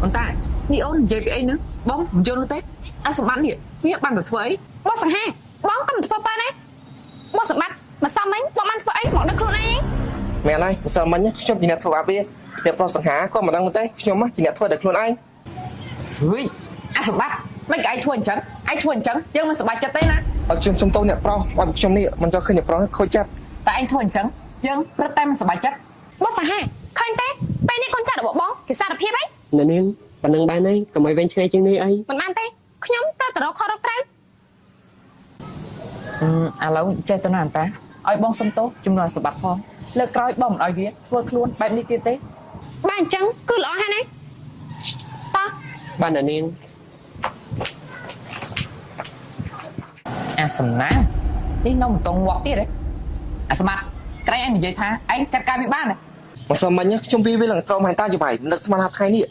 ប៉ុន្តែនេះអូននិយាយពីអីហ្នឹងបងយល់ទេអាសម្បត្តិនេះវាបានតែធ្វើអី បងសង្ហាបងកុំធ្វើប៉ាណាបងសម្បត្តិមកសំមិញបងបានធ្វើអីមកដឹកខ្លួនឯង មែនហើយម្សិលមិញខ្ញុំជាអ្នកធ្វើអាបវាអ្នកប្រុសសង្ហាក៏មិនដឹងទេខ្ញុំជាអ្នកធ្វើដោយខ្លួនឯង ហុយអាសម្បត្តិមិនក៏ឯងធ្វើអញ្ចឹងយើងមិនសប្បាយចិត្តទេណា ឲ្យខ្ញុំសុំទោសអ្នកប្រុសឲ្យខ្ញុំនេះមិនចង់ឃើញអ្នកប្រុសខូចចិត្ត តែឯងធ្វើអញ្ចឹងយើងរត់តែមិនសប្បាយចិត្ត បងសង្ហាឃើញទេពេលនេះកូនចាស់របស់បងគេសារភាពអី អ្នកនាងប៉ណ្ណឹងបានហើយកុំឲ្យវែងឆ្ងាយជាងនេះអី មិនបានទេខ្ញុំត្រូវតែរកខុសរកត្រូវ ឥឡូវចេះទៅណាអន្តាឲ្យបងសុំទោសចំនួនសម្បត្តិផងលើកក្រោយបងមិនឲ្យវាធ្វើខ្លួនបែបនេះទៀតទេ បានអញ្ចឹងគឺល្អហើយណាតោះ បានអ្នកនាង អាសំណានេះនំមិនតងងាប់ទៀតទេអាសម្បត្តិក្រែងឯងនិយាយថាឯងចាត់ការវាបានទេ ម្សិលមិញខ្ញុំវាឡើងត្រង់ហើយតាយបាយនឹកស្មានថាថ្ងៃនេះ